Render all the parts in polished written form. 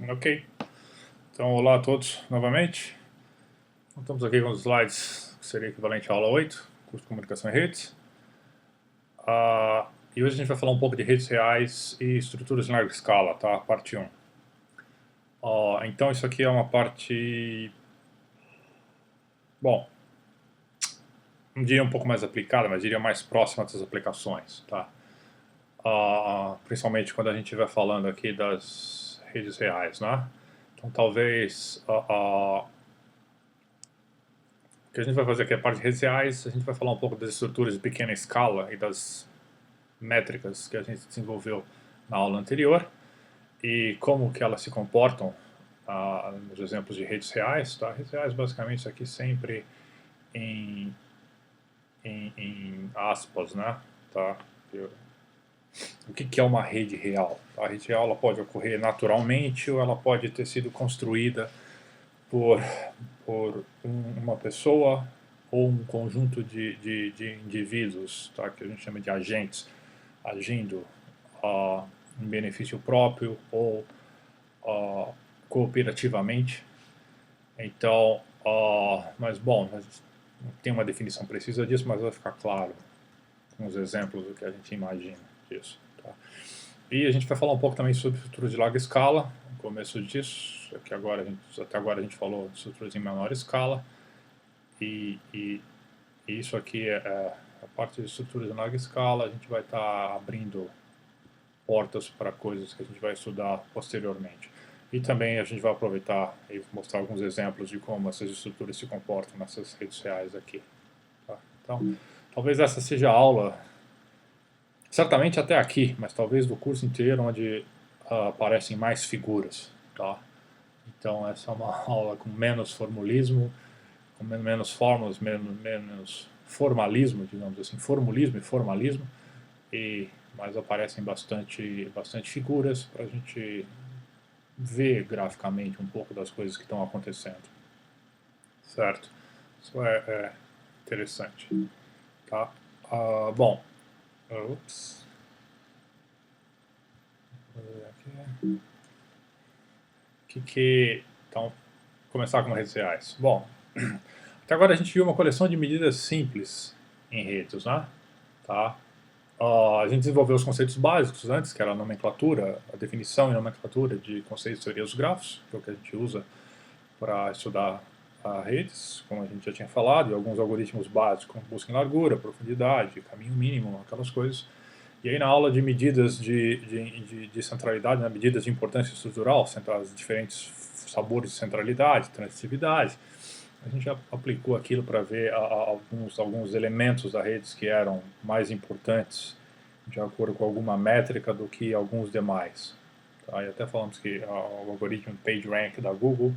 Ok, então olá a todos novamente. Então, estamos aqui com os slides que seria equivalente à aula 8, curso de comunicação e redes. E hoje a gente vai falar um pouco de redes reais e estruturas em larga escala, tá? Parte 1. Então isso aqui é uma parte, bom, não diria um pouco mais aplicada, mas diria mais próxima das aplicações, tá? Principalmente quando a gente estiver falando aqui das redes reais, né? Então talvez o que a gente vai fazer aqui é a parte de redes reais, a gente vai falar um pouco das estruturas de pequena escala e das métricas que a gente desenvolveu na aula anterior e como que elas se comportam nos exemplos de redes reais, tá? Redes reais basicamente isso aqui sempre em aspas, né? Tá? O que é uma rede real? A rede real ela pode ocorrer naturalmente ou ela pode ter sido construída por uma pessoa ou um conjunto de indivíduos, tá? Que a gente chama de agentes, agindo em benefício próprio ou cooperativamente. Então, mas bom, não tem uma definição precisa disso, mas vai ficar claro com os exemplos do que a gente imagina disso. Tá? E a gente vai falar um pouco também sobre estruturas de larga escala, no começo disso, que até agora a gente falou de estruturas em menor escala, e isso aqui é a parte de estruturas em larga escala, a gente vai estar abrindo portas para coisas que a gente vai estudar posteriormente. E também a gente vai aproveitar e mostrar alguns exemplos de como essas estruturas se comportam nessas redes reais aqui. Tá? Então, talvez essa seja a aula, certamente até aqui, mas talvez do curso inteiro onde aparecem mais figuras. Tá? Então essa é uma aula com menos formulismo, com menos fórmulas, menos formalismo, digamos assim, formulismo e formalismo, mas aparecem bastante figuras para a gente ver graficamente um pouco das coisas que estão acontecendo. Certo? Isso é interessante. Tá? Bom, ups. Então, começar com redes reais. Bom, até agora a gente viu uma coleção de medidas simples em redes, né? Tá? A gente desenvolveu os conceitos básicos antes, que era a nomenclatura, a definição e nomenclatura de conceitos e teoria dos grafos, que é o que a gente usa para estudar redes, como a gente já tinha falado, e alguns algoritmos básicos, como busca em largura, profundidade, caminho mínimo, aquelas coisas. E aí na aula de medidas de centralidade, né, medidas de importância estrutural, os diferentes sabores de centralidade, transitividade, a gente já aplicou aquilo para ver alguns elementos da rede que eram mais importantes de acordo com alguma métrica do que alguns demais. Tá? E até falamos que o algoritmo PageRank da Google,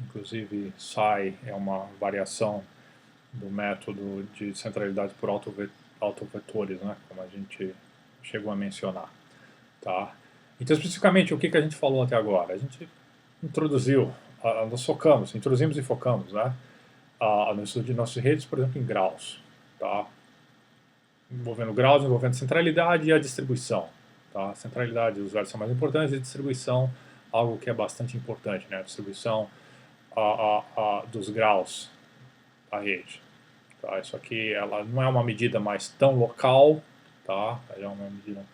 inclusive SCI é uma variação do método de centralidade por autovetores, né? Como a gente chegou a mencionar. Tá? Então, especificamente, o que a gente falou até agora? A gente introduziu, nós introduzimos e focamos, né? No estudo de nossas redes, por exemplo, em graus, tá? Envolvendo graus, envolvendo centralidade e a distribuição. Tá? A centralidade, os dados são mais importantes, e a distribuição, algo que é bastante importante, né? A distribuição dos graus da rede. Tá? Isso aqui ela não é uma medida mais tão local, tá? Ela é uma medida,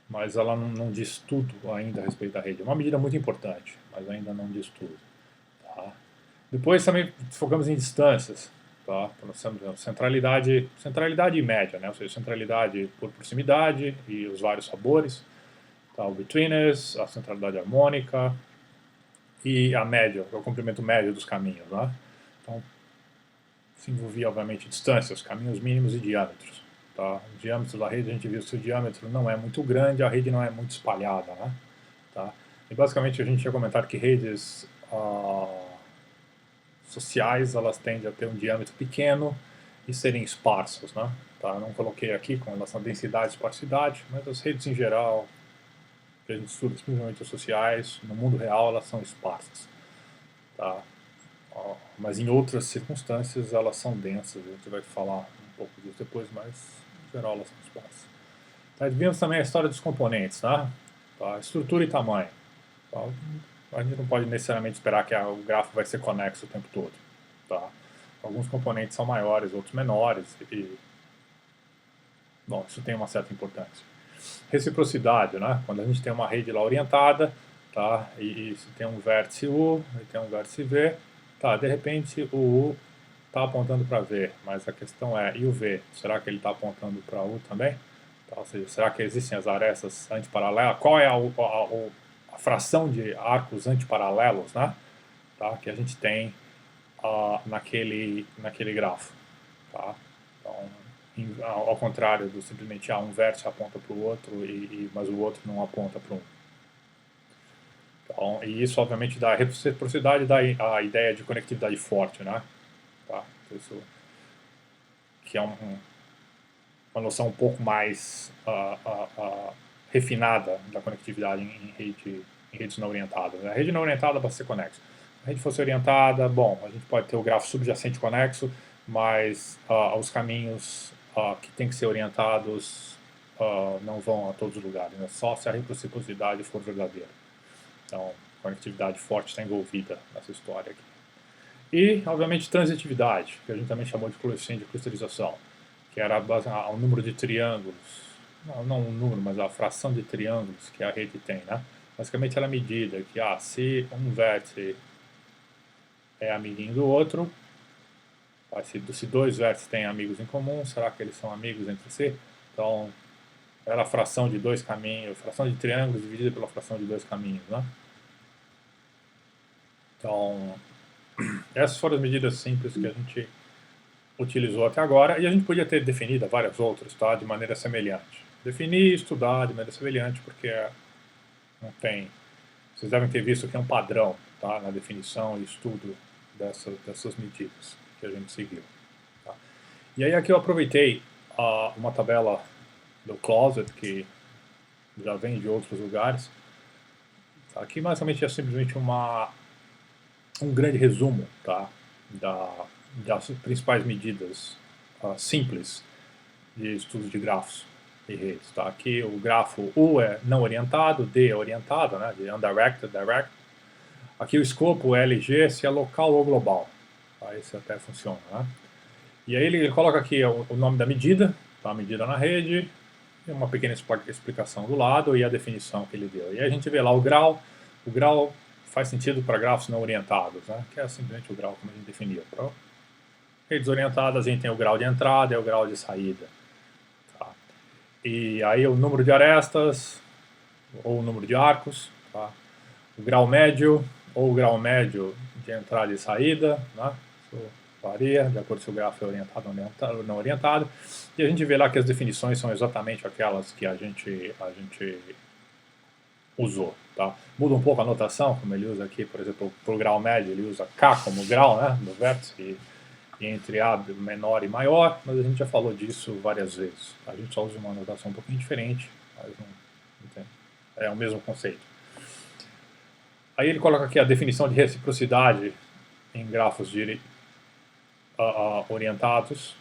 mas ela não diz tudo ainda a respeito da rede. É uma medida muito importante, mas ainda não diz tudo. Tá? Depois também focamos em distâncias. Tá? Nós temos centralidade e média, né? Ou seja, centralidade por proximidade e os vários sabores. Tá? O betweenness, a centralidade harmônica e a média, o comprimento médio dos caminhos. Né? Então, se envolvia, obviamente, distâncias, caminhos mínimos e diâmetros. Tá? O diâmetro da rede, a gente viu que se o diâmetro não é muito grande, a rede não é muito espalhada. Né? Tá? E basicamente a gente tinha comentado que redes sociais elas tendem a ter um diâmetro pequeno e serem esparsas. Né? Tá? Eu não coloquei aqui com relação à densidade e esparsidade, mas as redes em geral, que a gente estuda, principalmente as sociais, no mundo real elas são esparsas. Tá? Mas em outras circunstâncias elas são densas, a gente vai falar um pouco disso depois, mas em geral elas são esparsas. Tá? Vimos também a história dos componentes, tá? tá? Estrutura e tamanho. Tá? A gente não pode necessariamente esperar que o grafo vai ser conexo o tempo todo. Tá? Alguns componentes são maiores, outros menores, e bom, isso tem uma certa importância. Reciprocidade, né? Quando a gente tem uma rede lá orientada, tá? E se tem um vértice U e tem um vértice V, tá? De repente o U está apontando para V, mas a questão é, e o V? Será que ele está apontando para U também? Tá? Ou seja, será que existem as arestas antiparalelas? Qual é a fração de arcos antiparalelos, né? Tá? Que a gente tem naquele grafo? Tá? Então, ao contrário do simplesmente um vértice aponta para o outro, mas o outro não aponta para um. Então, e isso obviamente dá reciprocidade, dá a ideia de conectividade forte, né? Tá? Isso que é uma noção um pouco mais refinada da conectividade em redes não orientadas. A rede não orientada basta ser conexa. Se a rede fosse orientada, bom, a gente pode ter o grafo subjacente conexo, mas os caminhos que têm que ser orientados não vão a todos os lugares, né? Só se a reciprocidade for verdadeira. Então, conectividade forte está envolvida nessa história aqui. E, obviamente, transitividade, que a gente também chamou de coeficiente de cristalização, que era o número de triângulos, não o número, mas a fração de triângulos que a rede tem, né? Basicamente, ela é medida que, se um vértice é amiguinho do outro, se dois vértices têm amigos em comum, será que eles são amigos entre si? Então, era a fração de dois caminhos, fração de triângulos dividida pela fração de dois caminhos, né? Então, essas foram as medidas simples que a gente utilizou até agora, e a gente podia ter definido várias outras, tá, de maneira semelhante. Definir e estudar de maneira semelhante, porque não tem... Vocês devem ter visto que é um padrão, tá, na definição e estudo dessas medidas que a gente seguiu. Tá. E aí aqui eu aproveitei uma tabela do Closet, que já vem de outros lugares. Tá. Aqui basicamente é simplesmente um grande resumo, tá, das principais medidas simples de estudo de grafos e redes. Tá? Aqui o grafo U é não orientado, D é orientado, né, de undirected, direct. Aqui o escopo LG, se é local ou global. Tá? Esse até funciona. Né? E aí ele coloca aqui o nome da medida, tá? A medida na rede, e uma pequena explicação do lado e a definição que ele deu. E aí a gente vê lá o grau. O grau faz sentido para grafos não orientados, né? Que é simplesmente o grau como a gente definiu. Para redes orientadas a gente tem o grau de entrada e o grau de saída. Tá? E aí o número de arestas ou o número de arcos, tá? O grau médio ou o grau médio de entrada e saída, né? Isso varia de acordo se o grafo é orientado ou não orientado. E a gente vê lá que as definições são exatamente aquelas que a gente usou. Tá? Muda um pouco a notação, como ele usa aqui, por exemplo, para o grau médio, ele usa K como grau, né, do vértice, e entre A menor e maior, mas a gente já falou disso várias vezes. A gente só usa uma notação um pouquinho diferente, mas não é o mesmo conceito. Aí ele coloca aqui a definição de reciprocidade em grafos orientados,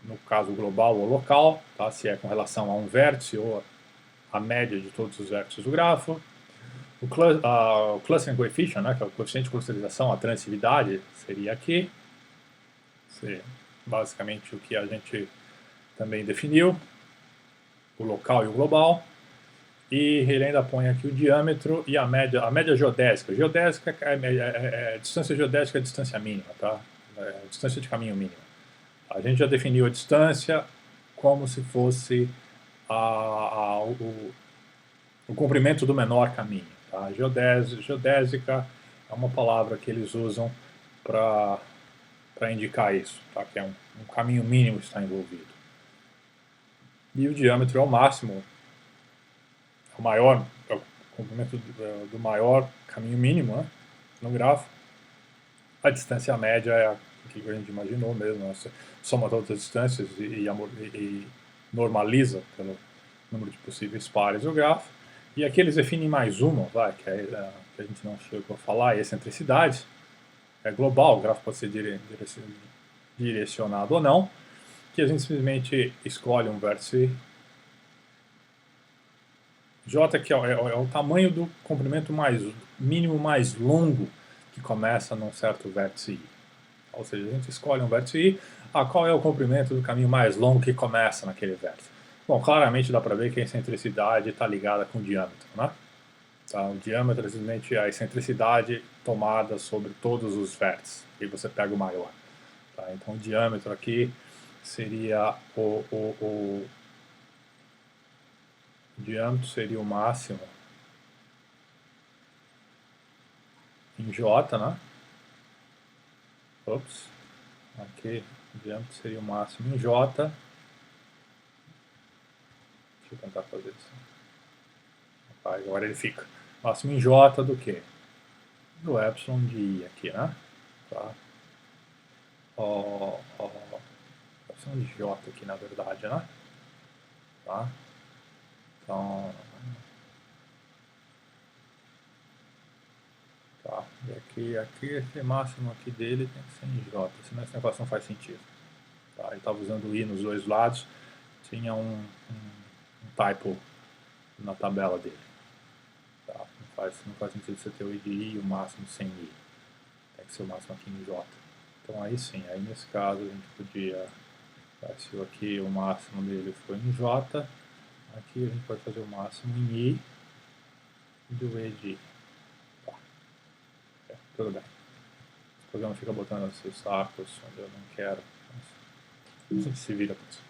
no caso global ou local, tá? Se é com relação a um vértice ou a média de todos os vértices do grafo. O clustering coefficient, né, que é o coeficiente de clusterização, a transitividade, seria aqui. Basicamente o que a gente também definiu, o local e o global. E ele ainda põe aqui o diâmetro e a média geodésica. Geodésica a distância geodésica é a distância mínima, tá? É a distância de caminho mínima. A gente já definiu a distância como se fosse o comprimento do menor caminho. Tá? Geodésica é uma palavra que eles usam para indicar isso, tá? Que é um caminho mínimo que está envolvido. E o diâmetro é o máximo, é o comprimento do maior caminho mínimo, né, no grafo. A distância média é a que a gente imaginou mesmo, né? Soma todas as distâncias e normaliza pelo número de possíveis pares do grafo. E aqui eles definem mais uma, que a gente não chegou a falar, é a excentricidade. É global, o grafo pode ser direcionado ou não, que a gente simplesmente escolhe um vértice J aqui é o tamanho do comprimento mínimo mais longo que começa num certo vértice I. Ou seja, a gente escolhe um vértice I, qual é o comprimento do caminho mais longo que começa naquele vértice? Bom, claramente dá para ver que a excentricidade está ligada com o diâmetro, né? Tá? O diâmetro é simplesmente a excentricidade tomada sobre todos os vértices, e você pega o maior. Tá? Então o diâmetro aqui seria o diâmetro seria o máximo em J, né? Ops. Aqui o diâmetro seria o máximo em J. Deixa eu tentar fazer isso. Agora ele fica. Máximo em J do que? Do epsilon de I aqui, né? Tá? Epsilon de J aqui, na verdade, né? Tá? Então... Tá? E aqui esse máximo aqui dele tem que ser em J, senão esse negócio não faz sentido. Tá? Ele estava usando I nos dois lados, tinha um typo na tabela dele. Tá? Não faz sentido você ter o I de I e o máximo sem I. Tem que ser o máximo aqui em J. Então aí sim, aí nesse caso a gente podia, se aqui o máximo dele foi em J, aqui a gente pode fazer o máximo em I e do E de I. Tá. Tudo bem. O programa fica botando esses sacos onde eu não quero. A gente se vira com isso.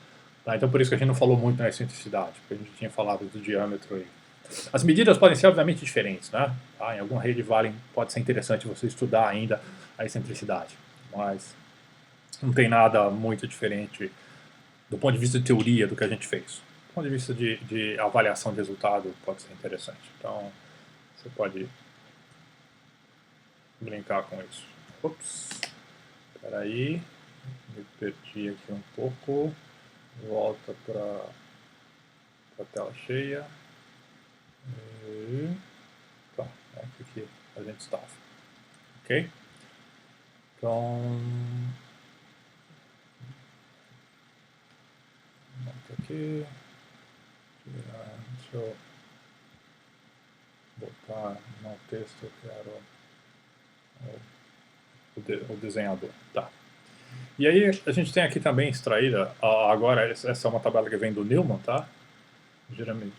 Tá, então por isso que a gente não falou muito na excentricidade, porque a gente tinha falado do diâmetro aí. As medidas podem ser obviamente diferentes, né? Tá, em alguma rede Weyl pode ser interessante você estudar ainda a excentricidade, mas não tem nada muito diferente do ponto de vista de teoria do que a gente fez. Do ponto de vista de avaliação de resultado pode ser interessante. Então você pode brincar com isso. Ops, espera aí, me perdi aqui um pouco. Volta para a tela cheia. E... Tá, é aqui que a gente estava. Ok? Então... Volta aqui. Deixa eu botar no texto, eu quero o desenhador. Tá. E aí a gente tem aqui também extraída, agora essa é uma tabela que vem do Newman, tá? Geralmente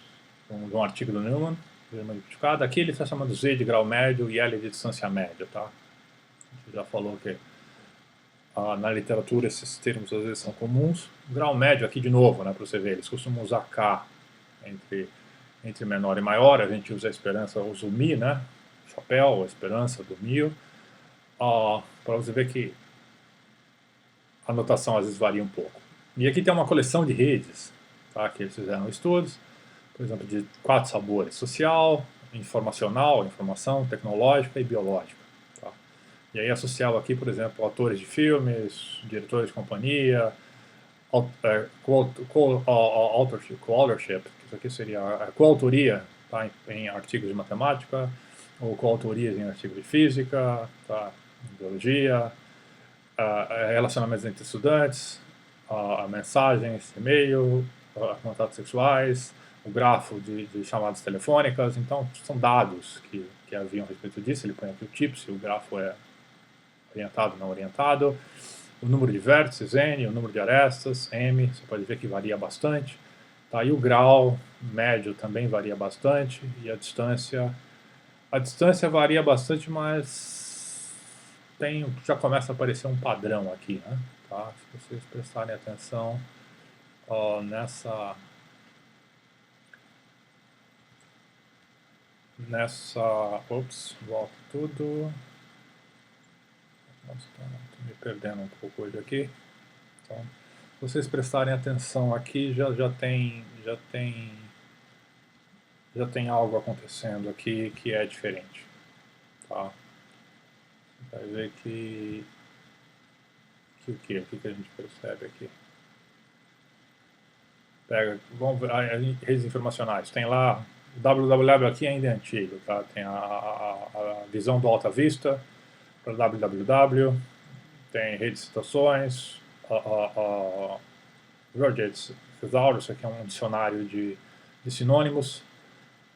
de um artigo do Newman, geralmente modificado. Aqui ele está chamando Z de grau médio e L de distância média, tá? A gente já falou que na literatura esses termos às vezes são comuns. Grau médio aqui de novo, né, para você ver, eles costumam usar K entre menor e maior, a gente usa a esperança, usa o Mi, né? Chapéu, a esperança do mil. Para você ver que a notação às vezes varia um pouco. E aqui tem uma coleção de redes, tá, que eles fizeram estudos, por exemplo, de 4 sabores: social, informacional, informação, tecnológica e biológica. Tá? E aí a social aqui, por exemplo, autores de filmes, diretores de companhia, co-authorship, isso aqui seria a coautoria, tá, em artigos de matemática, ou coautorias em artigos de física, tá, em biologia, relacionamentos entre estudantes, mensagens, e-mail, contatos sexuais, o grafo de chamadas telefônicas. Então, são dados que haviam a respeito disso. Ele põe aqui o tipo, se o grafo é orientado ou não orientado, o número de vértices, N, o número de arestas, M, você pode ver que varia bastante. Tá? E o grau médio também varia bastante, e a distância varia bastante, mas já começa a aparecer um padrão aqui, né? Tá? Se vocês prestarem atenção nessa ops, volta tudo. Nossa, estou me perdendo um pouco hoje aqui. Então, se vocês prestarem atenção aqui, já tem algo acontecendo aqui que é diferente. Tá? Você vai ver que o que a gente percebe aqui? Vamos ver redes informacionais. Tem lá, o www aqui ainda é antigo, tá? Tem a visão do Alta Vista para www, tem redes de citações, George Thesaurus, aqui é um dicionário de sinônimos,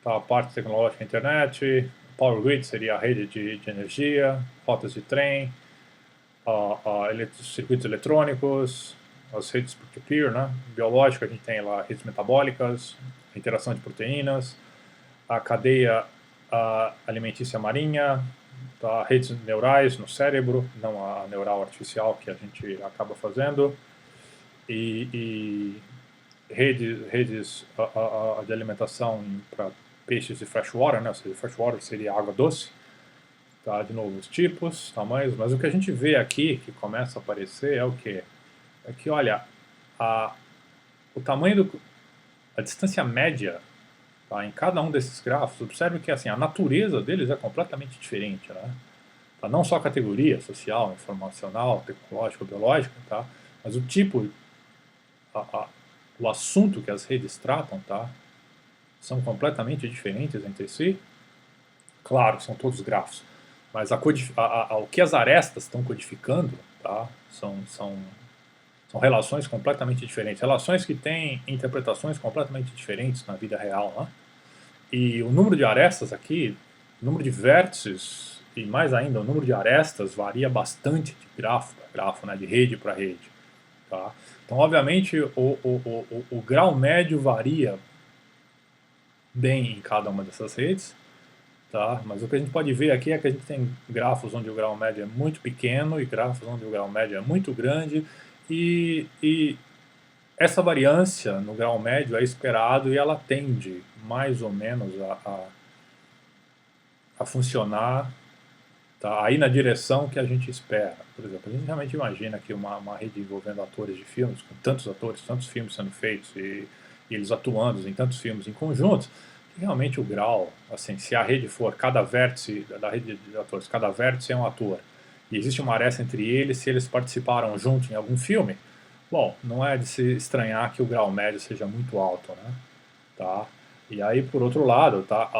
tá, a parte tecnológica, a internet, power grid seria a rede de energia, rotas de trem, circuitos eletrônicos, as redes peer-to-peer, né? Biológica, a gente tem lá redes metabólicas, interação de proteínas, a cadeia alimentícia marinha, tá? Redes neurais no cérebro, não a neural artificial que a gente acaba fazendo, e redes de alimentação para peixes de freshwater, né? Ou seja, freshwater seria água doce, tá? De novo, os tipos, tamanhos, mas o que a gente vê aqui, que começa a aparecer, é o quê? É que, olha, o tamanho a distância média, tá, em cada um desses grafos, observe que assim, a natureza deles é completamente diferente, né? Tá, não só a categoria social, informacional, tecnológica, biológica, tá? Mas o tipo, o assunto que as redes tratam, tá? São completamente diferentes entre si. Claro, são todos grafos, mas o que as arestas estão codificando, tá? São relações completamente diferentes, relações que têm interpretações completamente diferentes na vida real, né? E o número de arestas aqui, o número de vértices e mais ainda o número de arestas varia bastante de grafo para grafo, né? De rede para rede, tá? Então, obviamente, o grau médio varia bem em cada uma dessas redes, tá? Mas o que a gente pode ver aqui é que a gente tem grafos onde o grau médio é muito pequeno e grafos onde o grau médio é muito grande, e essa variância no grau médio é esperado e ela tende mais ou menos a funcionar, tá, aí na direção que a gente espera. Por exemplo, a gente realmente imagina que uma rede envolvendo atores de filmes, com tantos atores, tantos filmes sendo feitos e eles atuando em tantos filmes em conjunto, que realmente o grau, assim, se a rede for cada vértice da rede de atores, cada vértice é um ator, e existe uma aresta entre eles, se eles participaram junto em algum filme, bom, não é de se estranhar que o grau médio seja muito alto, né? Tá? E aí, por outro lado, tá,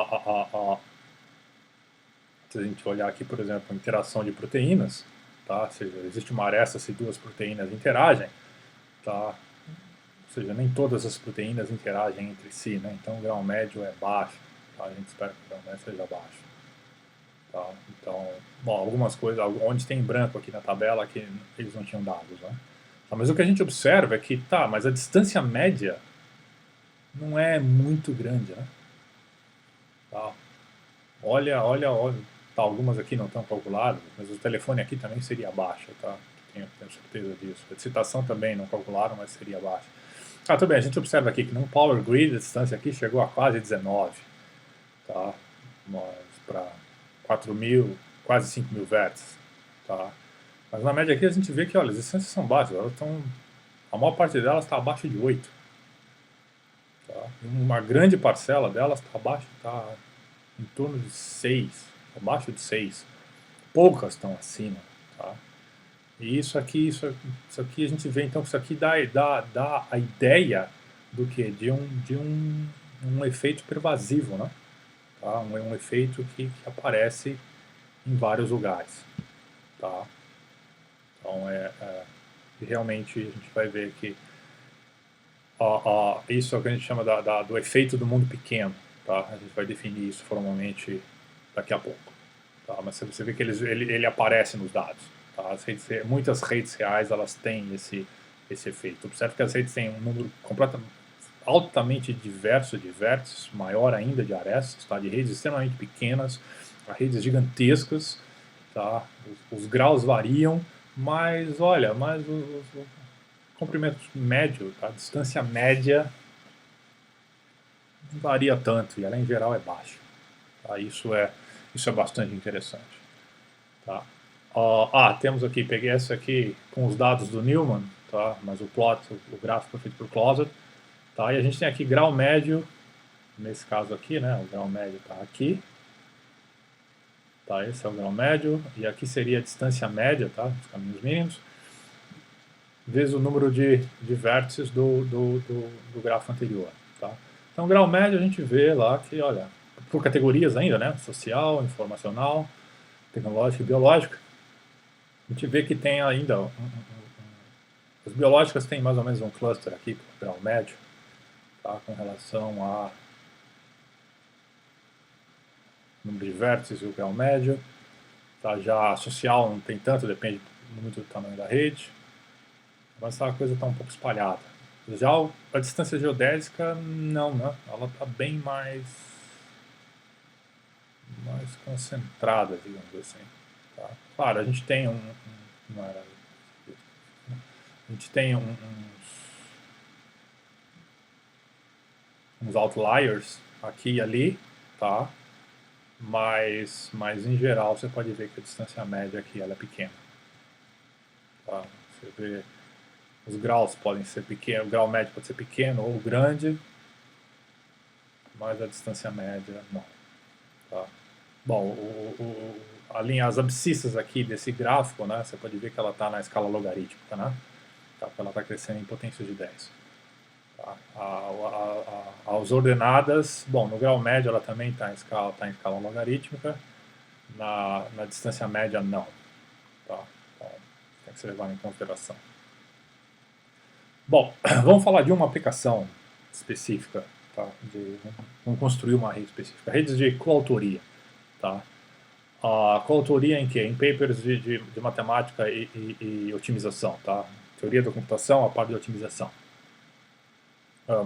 se a gente olhar aqui, por exemplo, a interação de proteínas, tá? Ou seja, existe uma aresta se duas proteínas interagem, tá? Ou seja, nem todas as proteínas interagem entre si, né? Então o grau médio é baixo, tá? A gente espera que o grau médio seja baixo, tá? Então, bom, algumas coisas, onde tem branco aqui na tabela que eles não tinham dados, né? Tá, mas o que a gente observa é que, tá, mas a distância média não é muito grande, né? Tá? Olha, tá, algumas aqui não estão calculadas, mas o telefone aqui também seria baixo, tá? Tenho certeza disso. A excitação também não calcularam, mas seria baixa. Ah, tudo bem, a gente observa aqui que num power grid a distância aqui chegou a quase 19, tá? Mas para 4.000, quase 5.000 vértices, tá? Mas na média aqui a gente vê que, olha, as distâncias são baixas, elas estão, a maior parte delas está abaixo de 8, tá? Uma grande parcela delas está abaixo, está em torno de 6, abaixo de 6. Poucas estão acima, tá? E isso aqui a gente vê então que isso aqui dá a ideia do que? Um efeito pervasivo, né? Tá? Um efeito que aparece em vários lugares, tá? Então realmente a gente vai ver que isso é o que a gente chama do efeito do mundo pequeno, tá? A gente vai definir isso formalmente daqui a pouco, tá? Mas você vê que ele aparece nos dados, tá? Muitas redes reais elas têm esse efeito. Observe que as redes têm um número altamente diverso de vértices, maior ainda de arestas, tá? De redes extremamente pequenas a redes gigantescas, tá? Os graus variam, mas olha, o comprimento médio, tá? A distância média não varia tanto e ela em geral é baixa, tá? Isso é bastante interessante, tá? Temos aqui, peguei essa aqui com os dados do Newman, tá? Mas o gráfico foi feito por Closet, tá? E a gente tem aqui grau médio, nesse caso aqui, né? O grau médio está aqui, tá? Esse é o grau médio e aqui seria a distância média, tá? Os caminhos mínimos, vezes o número de vértices do grafo anterior, tá? Então, grau médio a gente vê lá que, olha, por categorias ainda, né? Social, informacional, tecnológica e biológica. A gente vê que tem ainda as biológicas têm mais ou menos um cluster aqui, grau médio, tá? Com relação número de vértices e o grau médio. Tá? Já a social não tem tanto, depende muito do tamanho da rede. Mas a coisa está um pouco espalhada. Já a distância geodésica, não, né? Ela está bem mais concentrada, digamos assim. Tá? Claro, a gente tem não era, a gente tem uns outliers aqui e ali, tá? Mas em geral você pode ver que a distância média aqui ela é pequena. Tá? Você vê, os graus podem ser pequenos, o grau médio pode ser pequeno ou grande, mas a distância média não. Tá? Bom, as abscissas aqui desse gráfico, né, você pode ver que ela está na escala logarítmica, né? Tá? Ela está crescendo em potência de 10. Tá? As ordenadas, bom, no grau médio ela também está em escala logarítmica, na distância média não. Tá? Então, tem que ser levado em consideração. Bom, vamos falar de uma aplicação específica. Tá? Vamos construir uma rede específica. Redes de coautoria. Tá? A coautoria em quê? Em papers de matemática e otimização. Tá? Teoria da computação, a parte de otimização.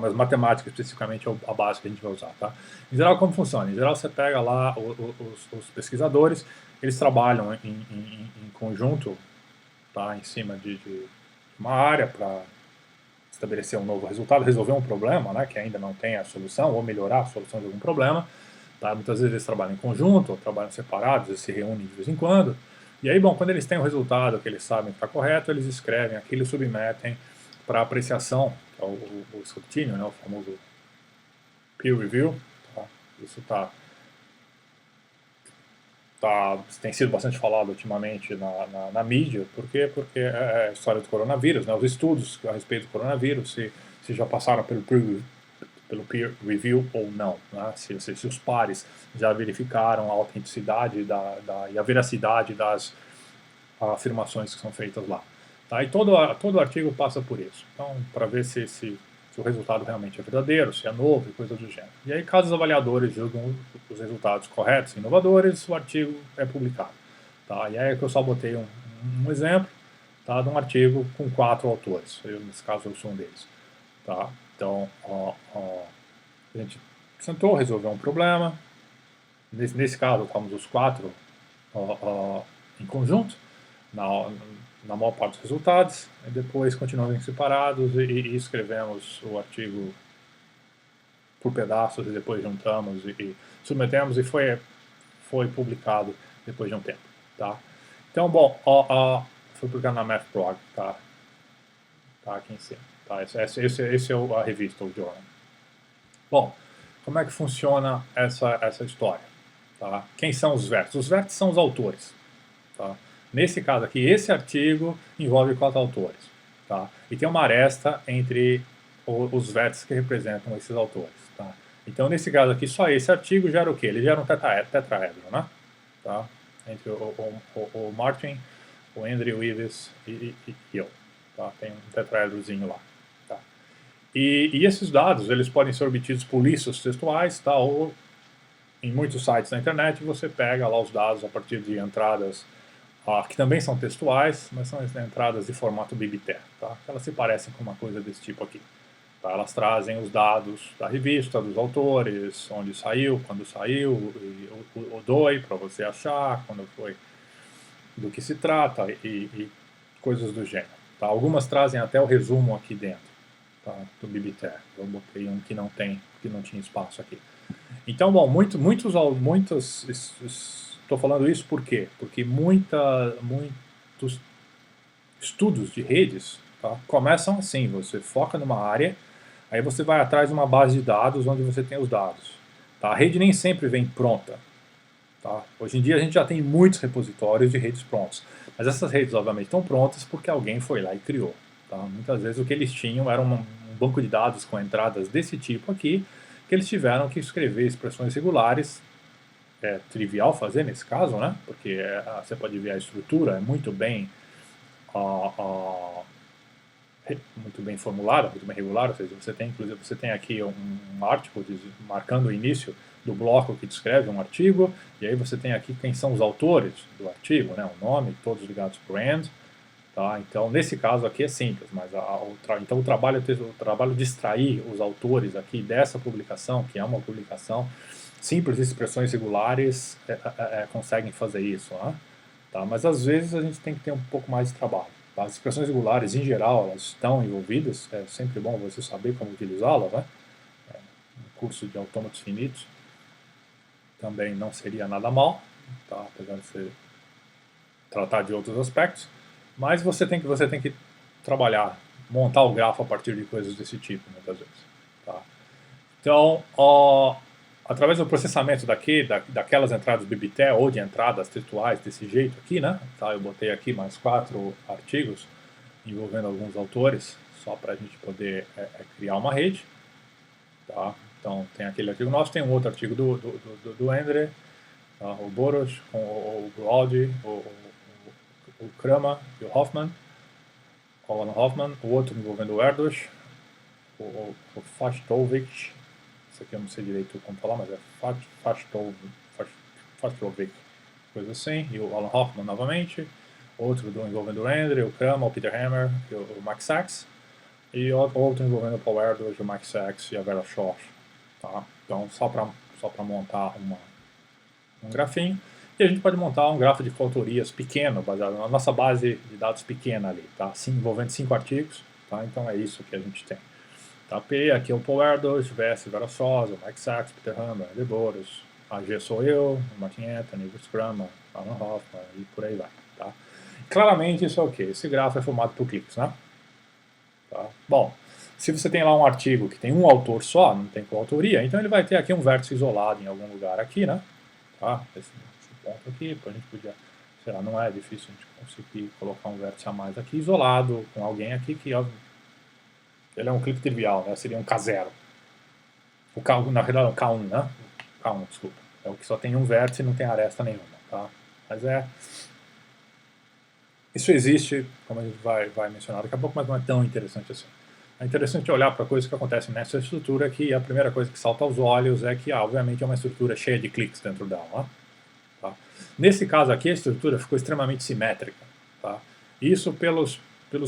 Mas matemática especificamente é a base que a gente vai usar. Tá? Em geral, como funciona? Em geral, você pega lá os pesquisadores, eles trabalham em conjunto, tá? Em cima de uma área para estabelecer um novo resultado, resolver um problema, né, que ainda não tem a solução, ou melhorar a solução de algum problema. Tá? Muitas vezes eles trabalham em conjunto, ou trabalham separados, eles se reúnem de vez em quando. E aí, bom, quando eles têm o resultado que eles sabem que está correto, eles escrevem aquilo e submetem para apreciação, que é o escrutínio, né, o famoso peer review. Tá? Isso tem sido bastante falado ultimamente na mídia. Por quê? Porque é a história do coronavírus, né? Os estudos a respeito do coronavírus, se já passaram pelo peer review ou não, né? Se os pares já verificaram a autenticidade e a veracidade das afirmações que são feitas lá. Tá? E todo artigo passa por isso. Então, para ver se o resultado realmente é verdadeiro, se é novo e coisa do gênero. E aí, caso os avaliadores julgam os resultados corretos e inovadores, o artigo é publicado. Tá? E aí é que eu só botei um exemplo, tá, de um artigo com 4 autores. Nesse caso, eu sou um deles. Tá? Então, a gente tentou resolver um problema. Nesse caso, estamos os 4 em conjunto, na maior parte dos resultados, e depois continuamos separados e escrevemos o artigo por pedaços e depois juntamos e submetemos e foi publicado depois de um tempo. Tá? Então, bom, foi publicado na MathProg, tá aqui em cima. Tá? Esse é a revista, o journal. Bom, como é que funciona essa história? Tá? Quem são os vértices? Os vértices são os autores. Tá? Nesse caso aqui, esse artigo envolve 4 autores. Tá? E tem uma aresta entre os vértices que representam esses autores. Tá? Então, nesse caso aqui, só esse artigo gera o quê? Ele gera um tetraedro, né? Tá? Entre o Martin, o Andrew Wives e eu. Tá? Tem um tetraedrozinho lá. Tá? E esses dados, eles podem ser obtidos por listas textuais, tá? Ou em muitos sites na internet você pega lá os dados a partir de entradas que também são textuais, mas são entradas de formato BibTeX, tá? Elas se parecem com uma coisa desse tipo aqui. Tá? Elas trazem os dados da revista, dos autores, onde saiu, quando saiu, o DOI para você achar, quando foi, do que se trata e coisas do gênero. Tá? Algumas trazem até o resumo aqui dentro, tá? Do BibTeX. Eu botei um que não tinha espaço aqui. Então, bom, muitos estou falando isso por quê? Porque muitos estudos de redes, tá, começam assim, você foca numa área, aí você vai atrás de uma base de dados onde você tem os dados. Tá? A rede nem sempre vem pronta. Tá? Hoje em dia a gente já tem muitos repositórios de redes prontos, mas essas redes obviamente estão prontas porque alguém foi lá e criou. Tá? Muitas vezes o que eles tinham era um banco de dados com entradas desse tipo aqui, que eles tiveram que escrever expressões regulares. É trivial fazer nesse caso, né? Porque você pode ver a estrutura é muito bem muito bem formulada, muito bem regulada, ou seja, você tem, inclusive, você tem aqui um artigo marcando o início do bloco que descreve um artigo, e aí você tem aqui quem são os autores do artigo, né, o nome, todos ligados para o end, tá? Então, nesse caso aqui é simples, mas então o trabalho de extrair os autores aqui dessa publicação, que é uma publicação, simples expressões regulares conseguem fazer isso, né? Tá? Mas às vezes a gente tem que ter um pouco mais de trabalho. Tá? As expressões regulares, em geral, elas estão envolvidas, é sempre bom você saber como utilizá-las, né? Um curso de autômatos finitos também não seria nada mal, tá? Apesar de você tratar de outros aspectos, mas você tem que trabalhar, montar o grafo a partir de coisas desse tipo, muitas vezes. Tá? Então, através do processamento daquelas entradas BibTeX ou de entradas textuais desse jeito aqui, né? Tá? Eu botei aqui mais 4 artigos envolvendo alguns autores, só para a gente poder criar uma rede. Tá? Então, tem aquele artigo nosso, tem um outro artigo do Endre, tá? O Boros, com o Brody, o Kramer e o Hoffman, o Alan Hoffman, o outro envolvendo o Erdos, o Fashtovic, isso aqui eu não sei direito como falar, mas é Fashtovic, coisa assim, e o Alan Hoffman novamente, outro envolvendo o Andre, o Kramer, o Peter Hammer e o Mike Sachs, e outro envolvendo o Paul Erdos, o Mike Sachs e a Vera Schorsch. Tá? Então, só para montar um grafinho. E a gente pode montar um grafo de coautorias pequeno, baseado na nossa base de dados pequena ali, tá? Envolvendo 5 artigos, tá? Então é isso que a gente tem. Tá? P, aqui é o Paul Erdos, VS Vera Sosa, o Mike Sachs, Peter Hammer, De Boros, a G sou eu, o Martin Anthony, o Scrum, Alan Hoffman e por aí vai, tá? Claramente isso é o quê? Esse grafo é formado por cliques, né? Tá? Bom, se você tem lá um artigo que tem um autor só, não tem coautoria, então ele vai ter aqui um vértice isolado em algum lugar aqui, né? Tá? Esse ponto aqui, a gente podia, sei lá, não é difícil a gente conseguir colocar um vértice a mais aqui isolado, com alguém aqui que ele é um clique trivial, né? Seria um K0. O K, na verdade é um K1, né? K1, desculpa. É o que só tem um vértice e não tem aresta nenhuma, tá? Mas isso existe, como a gente vai mencionar daqui a pouco, mas não é tão interessante assim. É interessante olhar para coisas que acontecem nessa estrutura, que a primeira coisa que salta aos olhos é que, obviamente, é uma estrutura cheia de cliques dentro dela. Né? Tá? Nesse caso aqui, a estrutura ficou extremamente simétrica. Tá? Isso pelos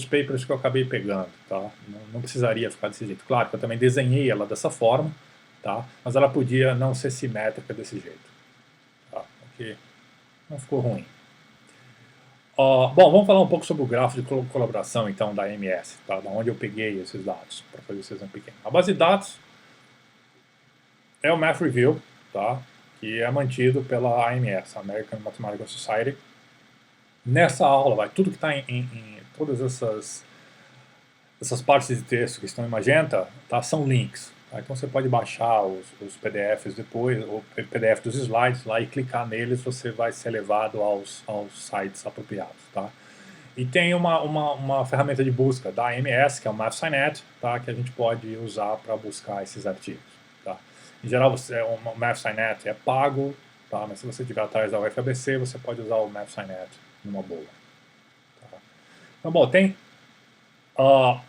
papers que eu acabei pegando. Tá? Não precisaria ficar desse jeito. Claro que eu também desenhei ela dessa forma, tá? Mas ela podia não ser simétrica desse jeito. Tá? Porque não ficou ruim. Bom, vamos falar um pouco sobre o grafo de colaboração, então, da AMS, tá? Da onde eu peguei esses dados, para fazer esse exemplo pequeno. A base de dados é o Math Review, tá? Que é mantido pela AMS, American Mathematical Society. Nessa aula, tudo que está em todas essas partes de texto que estão em magenta, tá? São links. Tá? Então você pode baixar os PDFs depois, o PDF dos slides lá e clicar neles, você vai ser levado aos sites apropriados. Tá? E tem uma ferramenta de busca da AMS, que é o MathSciNet, tá? Que a gente pode usar para buscar esses artigos. Tá? Em geral, o MathSciNet é pago, tá? Mas se você estiver atrás da UFABC, você pode usar o MathSciNet numa boa. Tá? Então, bom, tem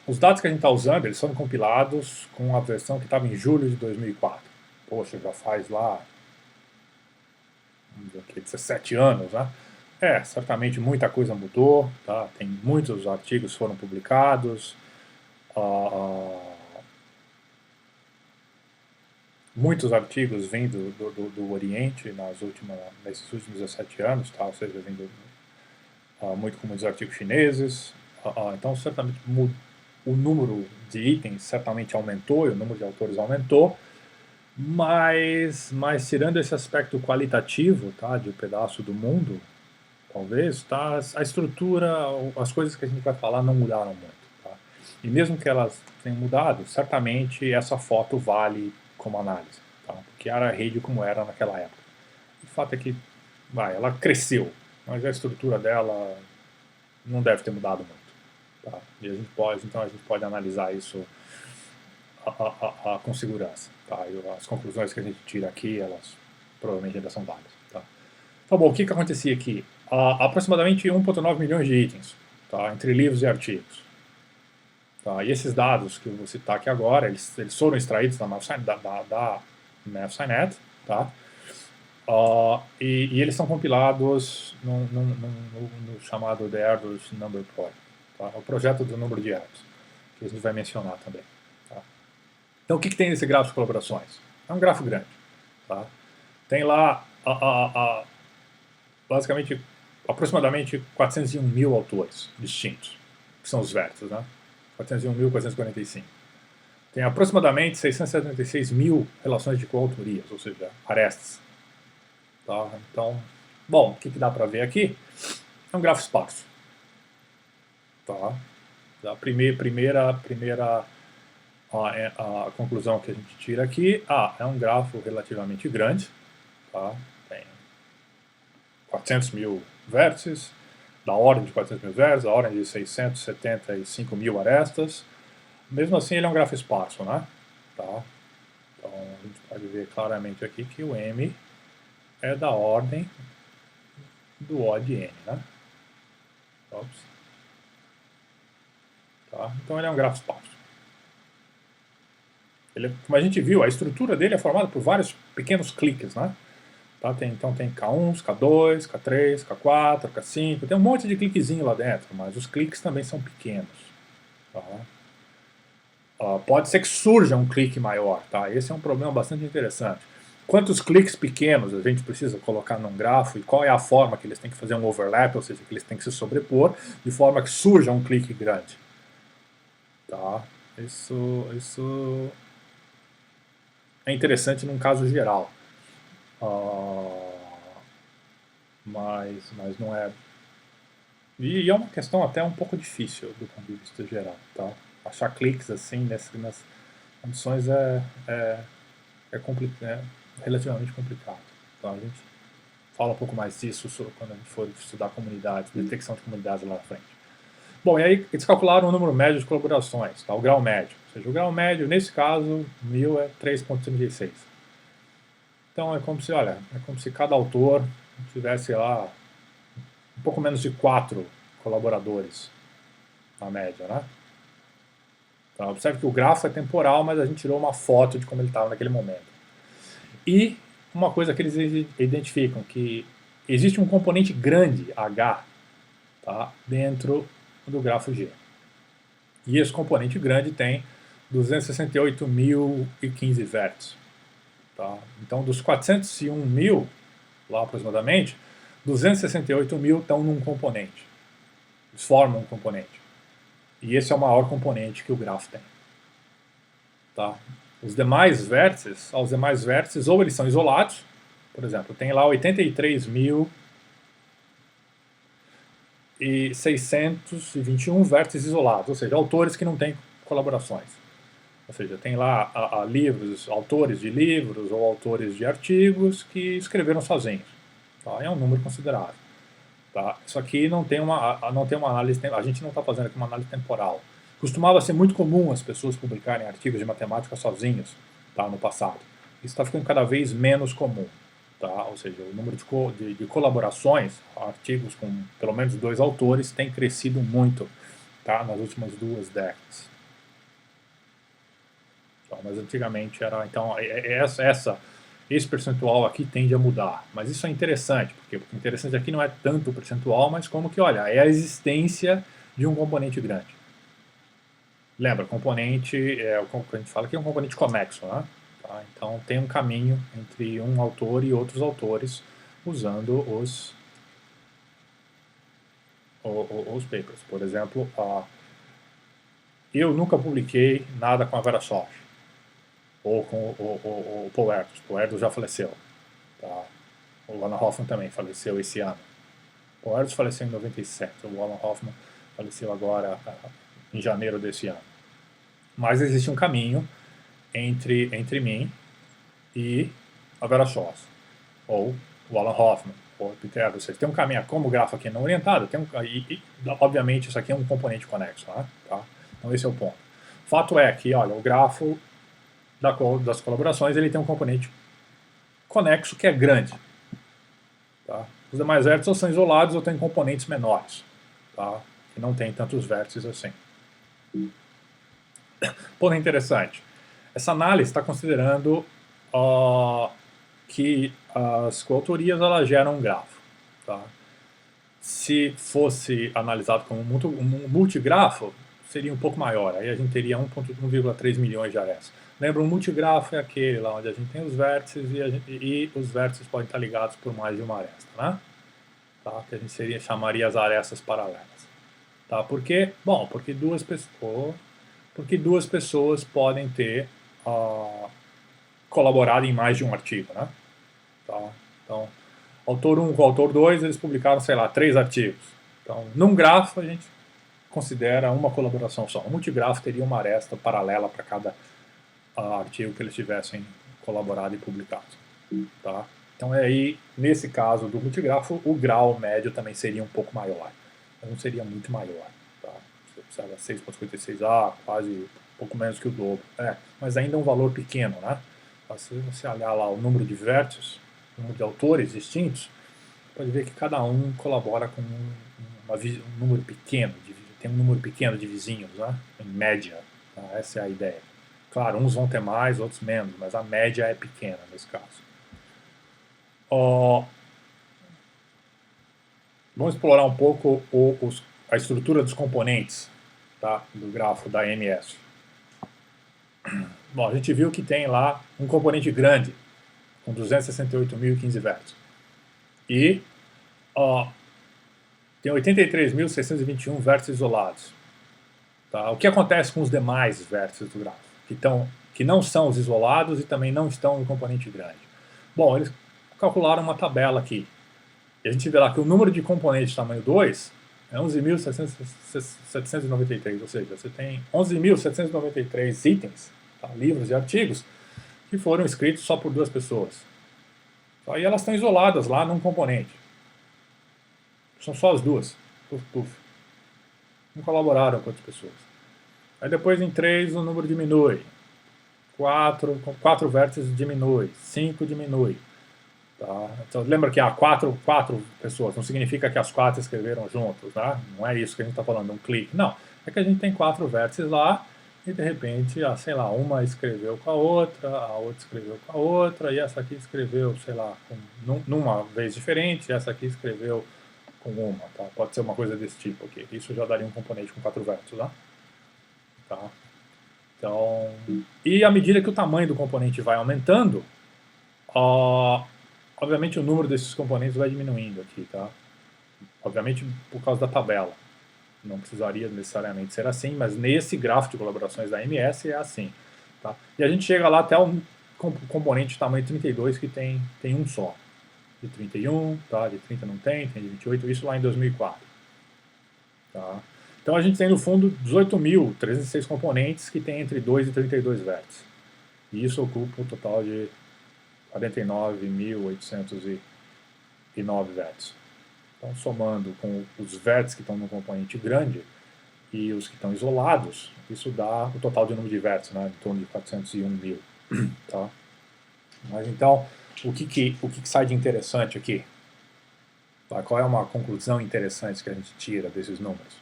os dados que a gente está usando, eles foram compilados com a versão que estava em julho de 2004. Poxa, já faz lá 17 anos, né? Certamente muita coisa mudou, tá? Tem muitos artigos foram publicados, muitos artigos vêm do Oriente nesses últimos 17 anos, tá? Ou seja, vêm muito com muitos artigos chineses, então certamente o número de itens certamente aumentou, e o número de autores aumentou, mas tirando esse aspecto qualitativo, tá, de um pedaço do mundo, talvez, tá, a estrutura, as coisas que a gente vai falar não mudaram muito. Tá? E mesmo que elas tenham mudado, certamente essa foto vale como análise, tá? Porque era a rede como era naquela época. O fato é que ela cresceu, mas a estrutura dela não deve ter mudado muito. Tá? E então a gente pode analisar isso com segurança. Tá? E as conclusões que a gente tira aqui, elas provavelmente ainda são válidas. Tá? Então, bom, o que acontecia aqui? Aproximadamente 1,9 milhões de itens, tá? Entre livros e artigos. Tá? E esses dados que eu vou citar aqui agora, eles foram extraídos da MathSciNet, tá? E eles são compilados no chamado The Erdős Number Project, tá? O projeto do número de Erdős, que a gente vai mencionar também. Tá? Então, o que tem nesse gráfico de colaborações? É um grafo grande. Tá? Tem lá, basicamente, aproximadamente 401 mil autores distintos, que são os vértices, né? 401.445. Tem aproximadamente 676 mil relações de coautorias, ou seja, arestas. Tá? Então, bom, o que dá para ver aqui? É um grafo esparso. Tá? A primeira a conclusão que a gente tira aqui, é um grafo relativamente grande, tá? Tem 400 mil vértices, da ordem de 400 mil vértices, da ordem de 675 mil arestas. Mesmo assim, ele é um grafo esparso, né? Tá? Então, a gente pode ver claramente aqui que o M é da ordem do O de N, né? Ops. Tá? Então, ele é um grafo esparso. Ele, como a gente viu, a estrutura dele é formada por vários pequenos cliques, né? Tá? Então tem K1, K2, K3, K4, K5, tem um monte de cliquezinho lá dentro, mas os cliques também são pequenos. Tá? Pode ser que surja um clique maior, tá? Esse é um problema bastante interessante. Quantos cliques pequenos a gente precisa colocar num grafo e qual é a forma que eles têm que fazer um overlap, ou seja, que eles têm que se sobrepor, de forma que surja um clique grande. Tá? Isso é interessante num caso geral. Mas não é... E é uma questão até um pouco difícil do ponto de vista geral, tá? Achar cliques assim nas condições é relativamente complicado. Então a gente fala um pouco mais disso quando a gente for estudar comunidades, detecção de comunidades lá na frente. Bom, e aí eles calcularam o número médio de colaborações, tá? O grau médio. Ou seja, o grau médio, nesse caso, 1000 é 3,36. Então é como se cada autor tivesse lá um pouco menos de 4 colaboradores, na média, né? Então, observe que o grafo é temporal, mas a gente tirou uma foto de como ele estava naquele momento. E uma coisa que eles identificam, que existe um componente grande, H, tá, dentro do grafo G. E esse componente grande tem 268.015 vértices. Tá? Então, dos 401 mil, lá aproximadamente, 268 mil estão num componente. Eles formam um componente. E esse é o maior componente que o grafo tem. Tá? Os demais vértices, ou eles são isolados, por exemplo, tem lá 83.621 vértices isolados, ou seja, autores que não têm colaborações. Ou seja, tem lá livros, autores de livros ou autores de artigos que escreveram sozinhos. Tá? É um número considerável. Tá? Isso aqui não tem uma análise, a gente não está fazendo aqui uma análise temporal. Costumava ser muito comum as pessoas publicarem artigos de matemática sozinhos, tá, no passado. Isso está ficando cada vez menos comum. Tá? Ou seja, o número de colaborações, artigos com pelo menos 2 autores, tem crescido muito, tá, nas últimas 2 décadas. Então, mas antigamente era... Então, esse percentual aqui tende a mudar. Mas isso é interessante, porque o interessante aqui não é tanto o percentual, mas como que, olha, é a existência de um componente grande. Lembra, componente, o que a gente fala que é um componente conexo, né? Tá? Então tem um caminho entre um autor e outros autores usando os papers. Por exemplo, eu nunca publiquei nada com a VeraSoft ou com o Paul Erdős. O Erdős já faleceu. Tá? O Alan Hoffman também faleceu esse ano. O Paul Erdős faleceu em 97. O Alan Hoffman faleceu agora em janeiro desse ano. Mas existe um caminho entre mim e a VeraSoft, ou o Alan Hoffman, ou o Peter Erdős. Tem um caminho, como o grafo aqui não orientado, obviamente isso aqui é um componente conexo, né? Tá? Então esse é o ponto. Fato é que, olha, o grafo das colaborações ele tem um componente conexo que é grande. Tá? Os demais vértices ou são isolados ou têm componentes menores, tá? Que não tem tantos vértices assim. Ponto interessante. Essa análise está considerando que as coautorias elas geram um grafo. Tá? Se fosse analisado como um multigrafo, seria um pouco maior. Aí a gente teria 1,3 milhões de arestas. Lembra, um multigrafo é aquele lá onde a gente tem os vértices e os vértices podem estar ligados por mais de uma aresta, né? Tá? Que a gente chamaria as arestas paralelas. Tá? Por quê? Bom, porque duas pessoas podem ter colaborado em mais de um artigo, né? Tá? Então, autor 1 com autor 2, eles publicaram, sei lá, 3 artigos. Então, num grafo, a gente considera uma colaboração só. Um multigrafo teria uma aresta paralela para cada artigo que eles tivessem colaborado e publicado. Tá? Então, aí, nesse caso do multigrafo, o grau médio também seria um pouco maior. Não seria muito maior. Tá? Você observa 6,56A, quase um pouco menos que o dobro. Mas ainda é um valor pequeno, né? Se você olhar lá o número de vértices, o número de autores distintos, pode ver que cada um colabora com um número pequeno, tem um número pequeno de vizinhos, né? Em média. Tá? Essa é a ideia. Claro, uns vão ter mais, outros menos, mas a média é pequena nesse caso. Vamos explorar um pouco a estrutura dos componentes, tá? Do grafo da MS. Bom, a gente viu que tem lá um componente grande, com 268.015 vértices. E tem 83.621 vértices isolados. Tá? O que acontece com os demais vértices do grafo? Que não são os isolados e também não estão no componente grande. Bom, eles calcularam uma tabela aqui. E a gente vê lá que o número de componentes tamanho 2 é 11.793, ou seja, você tem 11.793 itens, tá? Livros e artigos, que foram escritos só por 2 pessoas. Aí elas estão isoladas lá num componente. São só as 2. Puf, puf. Não colaboraram com outras pessoas. Aí depois em 3 o número diminui. 4 vértices diminui. 5 diminui. Tá? Então lembra que há 4 pessoas. Não significa que as 4 escreveram juntos. Tá? Não é isso que a gente está falando, um clique. Não. É que a gente tem 4 vértices lá e de repente, sei lá, uma escreveu com a outra escreveu com a outra, e essa aqui escreveu, sei lá, numa vez diferente, e essa aqui escreveu com uma, tá? Pode ser uma coisa desse tipo aqui. Isso já daria um componente com 4 vértices, né? Tá? Então, e à medida que o tamanho do componente vai aumentando, obviamente o número desses componentes vai diminuindo aqui, tá? Obviamente por causa da tabela. Não precisaria necessariamente ser assim, mas nesse gráfico de colaborações da MS é assim. Tá? E a gente chega lá até um componente de tamanho 32 que tem um só. De 31, tá? De 30 não tem de 28, isso lá em 2004. Tá? Então a gente tem no fundo 18.306 componentes que tem entre 2 e 32 vértices. E isso ocupa um total de 49.809 vértices. Então, somando com os vértices que estão no componente grande e os que estão isolados, isso dá o total de número de vértices, né, em torno de 401 mil. Tá? Mas então, o que sai de interessante aqui? Tá? Qual é uma conclusão interessante que a gente tira desses números?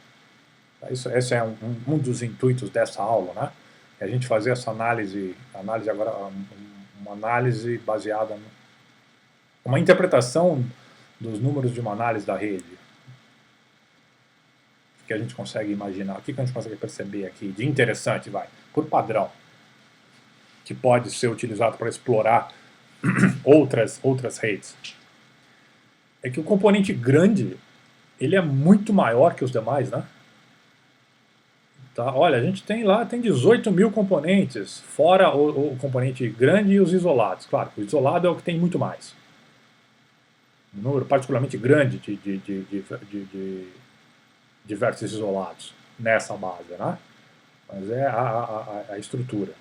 Esse é um dos intuitos dessa aula, né? É a gente fazer essa análise agora, uma análise baseada uma interpretação dos números de uma análise da rede. O que a gente consegue imaginar, o que a gente consegue perceber aqui de interessante, por padrão, que pode ser utilizado para explorar outras redes. É que o componente grande, ele é muito maior que os demais, né? Tá? Olha, a gente tem 18 mil componentes, fora o componente grande e os isolados. Claro, o isolado é o que tem muito mais. Um número particularmente grande de vértices isolados nessa base, né? Mas é a estrutura.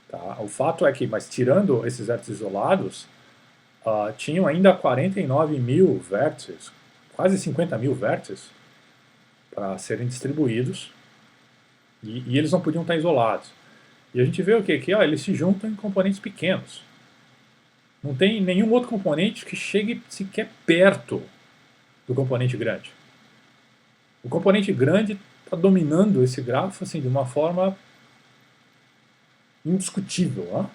Tá? O fato é que, mas tirando esses vértices isolados, tinham ainda 49 mil vértices, quase 50 mil vértices, para serem distribuídos, e eles não podiam estar isolados. E a gente vê o quê? Que eles se juntam em componentes pequenos. Não tem nenhum outro componente que chegue sequer perto do componente grande. O componente grande está dominando esse grafo assim, de uma forma indiscutível, né?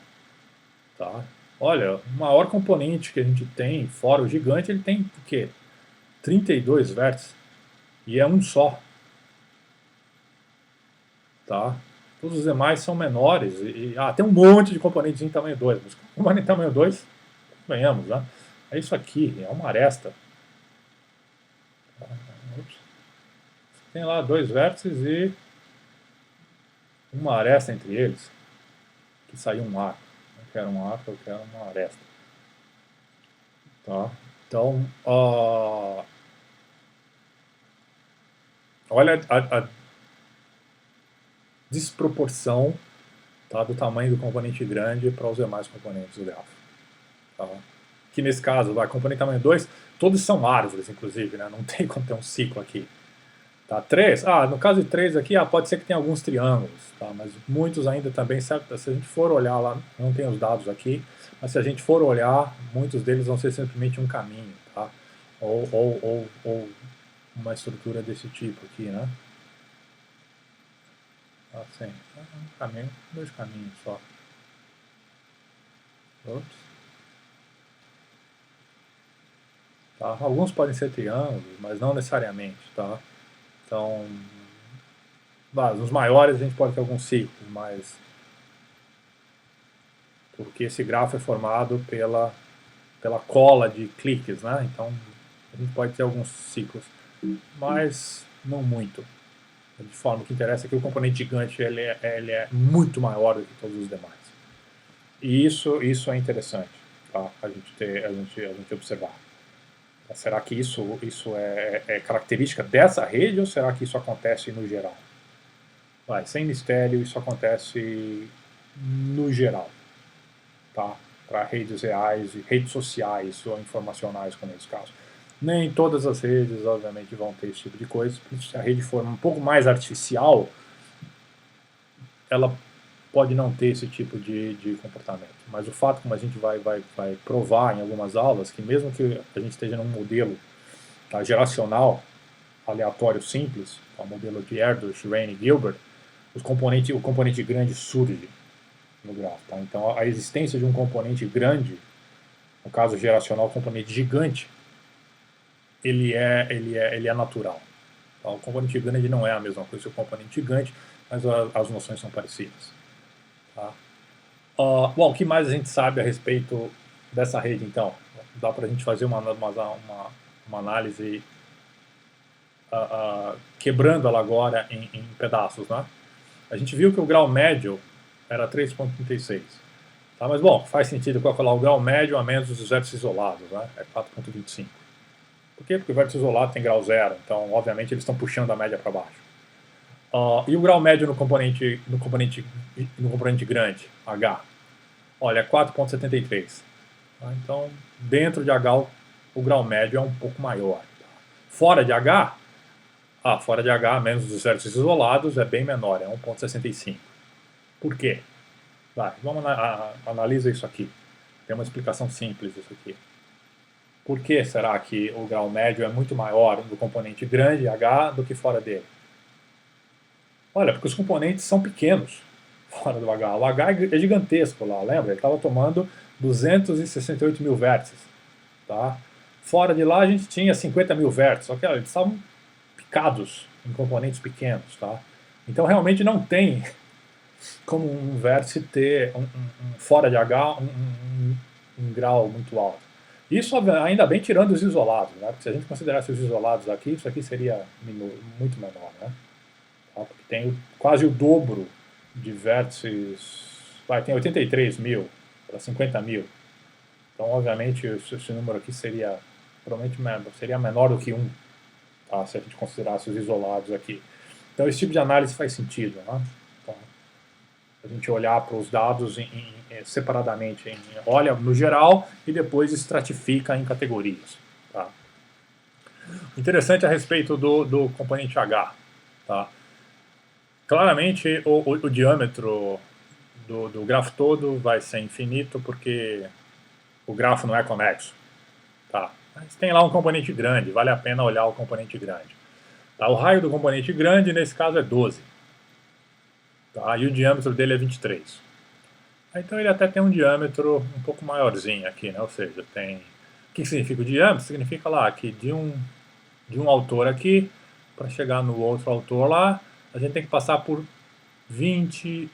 Tá? Olha, o maior componente que a gente tem, fora o gigante, ele tem o quê? 32 vértices. E é um só. Tá? Todos os demais são menores. Tem um monte de componentes em tamanho 2. Mas componente em tamanho 2, ganhamos, né? É isso aqui, é uma aresta. Ups. Tem lá 2 vértices e uma aresta entre eles. Que saiu um arco. Eu quero um arco, eu quero uma aresta. Tá? Então, olha a desproporção, tá, do tamanho do componente grande para os demais componentes do grafo. Tá? Que nesse caso, vai, componente tamanho 2, todos são árvores, inclusive, né? Não tem como ter um ciclo aqui. Tá? 3, no caso de 3 aqui, pode ser que tenha alguns triângulos, tá? Mas muitos ainda também, certo? Se a gente for olhar lá, não tem os dados aqui, mas se a gente for olhar, muitos deles vão ser simplesmente um caminho, tá? Ou uma estrutura desse tipo aqui, né? Assim, um caminho, 2 caminhos só. Ops. Tá? Alguns podem ser triângulos, mas não necessariamente, tá? Então, nos maiores a gente pode ter alguns ciclos, mas porque esse grafo é formado pela cola de cliques, né? Então a gente pode ter alguns ciclos, mas não muito. De forma que interessa é que o componente gigante ele é muito maior do que todos os demais. E isso é interessante, tá? A gente observar. Será que isso é característica dessa rede ou será que isso acontece no geral? Sem mistério, isso acontece no geral, tá? Para redes reais e redes sociais ou informacionais, como nesse caso. Nem todas as redes, obviamente, vão ter esse tipo de coisa. Se a rede for um pouco mais artificial, ela pode não ter esse tipo de comportamento. Mas o fato, como a gente vai provar em algumas aulas, que mesmo que a gente esteja num modelo, tá, geracional, aleatório simples, o modelo de Erdős, Raine e Gilbert, o componente grande surge no grafo. Tá? Então, a existência de um componente grande, no caso geracional, componente gigante, ele é natural. Tá? O componente grande não é a mesma coisa que o componente gigante, mas as noções são parecidas. Tá? Bom, o que mais a gente sabe a respeito dessa rede, então? Dá para a gente fazer uma análise quebrando ela agora em pedaços, né? A gente viu que o grau médio era 3,36. Tá? Mas, bom, faz sentido calcular o grau médio a menos os vértices isolados, né? É 4,25. Por quê? Porque o vértice isolado tem grau zero, então, obviamente, eles estão puxando a média para baixo. E o grau médio no componente grande, H? Olha, é 4,73. Tá? Então, dentro de H, o grau médio é um pouco maior. Fora de H, menos os vértices isolados, é bem menor, é 1,65. Por quê? Vamos analisar isso aqui. Tem uma explicação simples isso aqui. Por que será que o grau médio é muito maior no componente grande, H, do que fora dele? Olha, porque os componentes são pequenos fora do H. O H é gigantesco lá, lembra? Ele estava tomando 268 mil vértices. Tá? Fora de lá a gente tinha 50 mil vértices, só que eles estavam picados em componentes pequenos. Tá? Então realmente não tem como um vértice ter fora de H um grau muito alto. Isso ainda bem tirando os isolados, né? Porque se a gente considerasse os isolados aqui, isso aqui seria muito menor, né? Tá? Porque tem quase o dobro de vértices, tem 83 mil para 50 mil. Então, obviamente, esse número aqui provavelmente seria menor do que 1, tá? Se a gente considerasse os isolados aqui. Então, esse tipo de análise faz sentido, né? Então, a gente olhar para os dados separadamente, olha no geral e depois estratifica em categorias. Tá? Interessante a respeito do componente H. Tá? Claramente, o diâmetro do grafo todo vai ser infinito porque o grafo não é conexo. Tá? Mas tem lá um componente grande, vale a pena olhar o componente grande. Tá? O raio do componente grande, nesse caso, é 12. Tá? E o diâmetro dele é 23. Então ele até tem um diâmetro um pouco maiorzinho aqui, né? Ou seja, tem... O que significa o diâmetro? Significa lá que de um autor aqui, para chegar no outro autor lá, a gente tem que passar por 20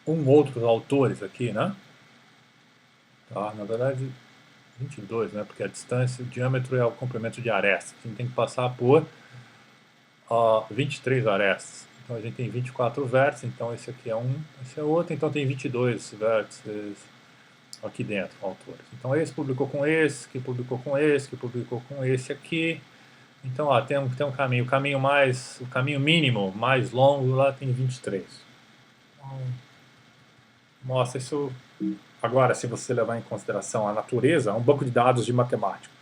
outros autores aqui, né? Tá? Na verdade, 22, né? Porque a distância, o diâmetro é o comprimento de arestas. A gente tem que passar por 23 arestas. Então a gente tem 24 vértices, então esse aqui é um, esse é outro, então tem 22 vértices aqui dentro, autores. Então esse publicou com esse, que publicou com esse, que publicou com esse aqui. Então ó, tem um caminho, o caminho mínimo, mais longo lá tem 23. Então, mostra isso. Agora, se você levar em consideração a natureza, é um banco de dados de matemática,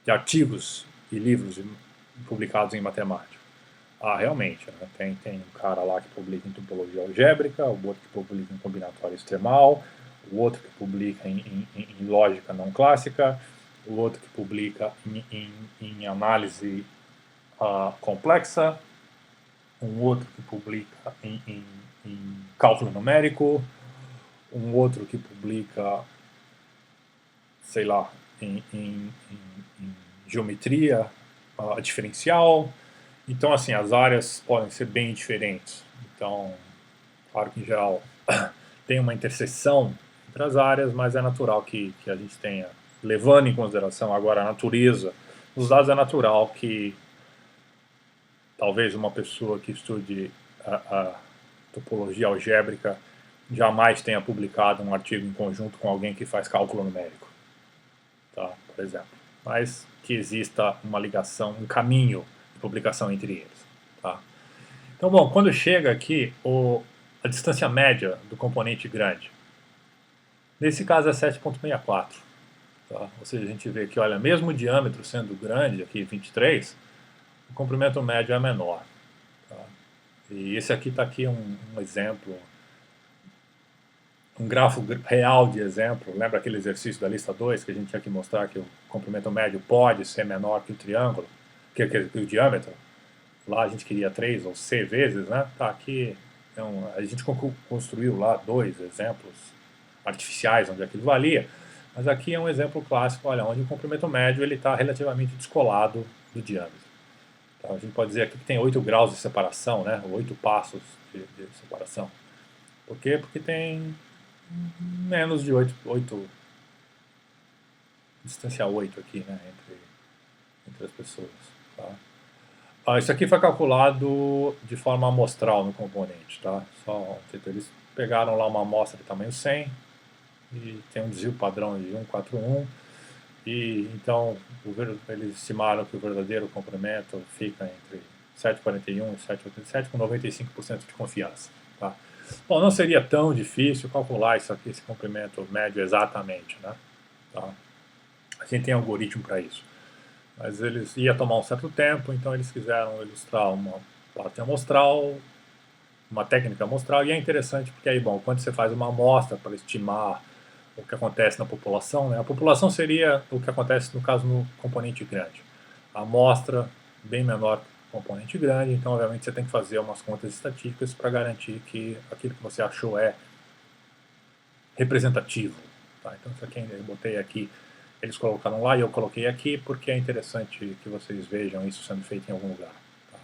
de artigos e livros publicados em matemática. Realmente, né? Tem um cara lá que publica em topologia algébrica, o outro que publica em combinatória extremal, o outro que publica em lógica não clássica, o outro que publica em análise complexa, um outro que publica em cálculo numérico, um outro que publica, sei lá, em geometria diferencial. Então, assim, as áreas podem ser bem diferentes. Então, claro que em geral tem uma interseção entre as áreas, mas é natural que a gente tenha, levando em consideração agora a natureza dos dados, é natural que talvez uma pessoa que estude a topologia algébrica jamais tenha publicado um artigo em conjunto com alguém que faz cálculo numérico, tá? Por exemplo. Mas que exista uma ligação, um caminho de publicação entre eles. Tá? Então, bom, quando chega aqui a distância média do componente grande, nesse caso é 7,64. Tá? Ou seja, a gente vê que, olha, mesmo o diâmetro sendo grande, aqui 23, o comprimento médio é menor. Tá? E esse aqui está aqui um exemplo, um grafo real de exemplo. Lembra aquele exercício da lista 2 que a gente tinha que mostrar que o comprimento médio pode ser menor que o triângulo, que o diâmetro? Lá a gente queria 3 ou C vezes, né? Tá, aqui a gente construiu lá 2 exemplos artificiais onde aquilo valia, mas aqui é um exemplo clássico, olha, onde o comprimento médio ele está relativamente descolado do diâmetro. Então, a gente pode dizer aqui que tem 8 graus de separação, né? 8 passos de separação. Por quê? Porque tem menos de 8 distância 8 aqui, né? Entre as pessoas. Tá? Isso aqui foi calculado de forma amostral no componente, tá? Eles pegaram lá uma amostra de tamanho 100 e tem um desvio padrão de 141 e então eles estimaram que o verdadeiro comprimento fica entre 741 e 787 com 95% de confiança, tá? Bom, não seria tão difícil calcular isso aqui, esse comprimento médio exatamente, né? Tá? A gente tem algoritmo para isso. Mas eles ia tomar um certo tempo, então eles quiseram ilustrar uma parte amostral, uma técnica amostral, e é interessante porque aí, bom, quando você faz uma amostra para estimar o que acontece na população, né, a população seria o que acontece no caso no componente grande. A amostra bem menor que o componente grande, então obviamente você tem que fazer umas contas estatísticas para garantir que aquilo que você achou é representativo. Tá? Então isso aqui eu botei aqui, eles colocaram lá e eu coloquei aqui porque é interessante que vocês vejam isso sendo feito em algum lugar. Tá?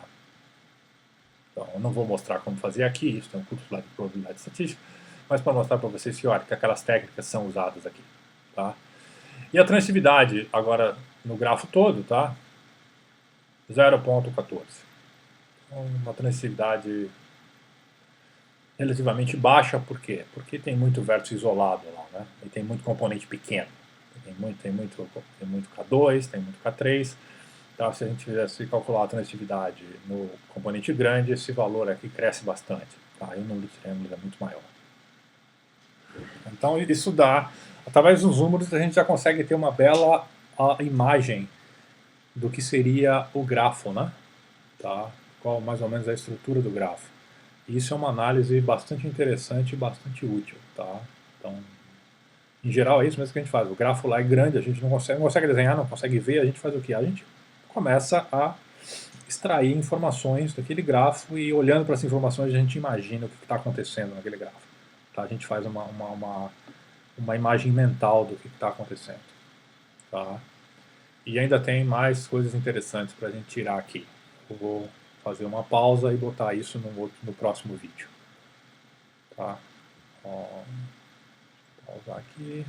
Então eu não vou mostrar como fazer aqui, isso tem um curso lá de probabilidade estatística, mas para mostrar para vocês que, olha, que aquelas técnicas são usadas aqui. Tá? E a transitividade, agora no grafo todo, tá? 0,14. Então, uma transitividade relativamente baixa, por quê? Porque tem muito vértice isolado lá, né? E tem muito componente pequeno. Tem muito K2, tem muito K3. Então, se a gente fizesse calcular a transitividade no componente grande, esse valor aqui cresce bastante. Tá? E o número de triângulos é muito maior. Então, isso dá, através dos números, a gente já consegue ter uma bela imagem do que seria o grafo, né? Tá? Qual mais ou menos a estrutura do grafo. Isso é uma análise bastante interessante e bastante útil. Tá? Então, em geral é isso mesmo que a gente faz. O grafo lá é grande, a gente não consegue desenhar, não consegue ver, a gente faz o quê? A gente começa a extrair informações daquele grafo e olhando para essas informações a gente imagina o que está acontecendo naquele grafo. Tá? A gente faz uma imagem mental do que está acontecendo. Tá? E ainda tem mais coisas interessantes para a gente tirar aqui. Eu vou fazer uma pausa e botar isso no próximo vídeo. Tá? Ó, pausar aqui.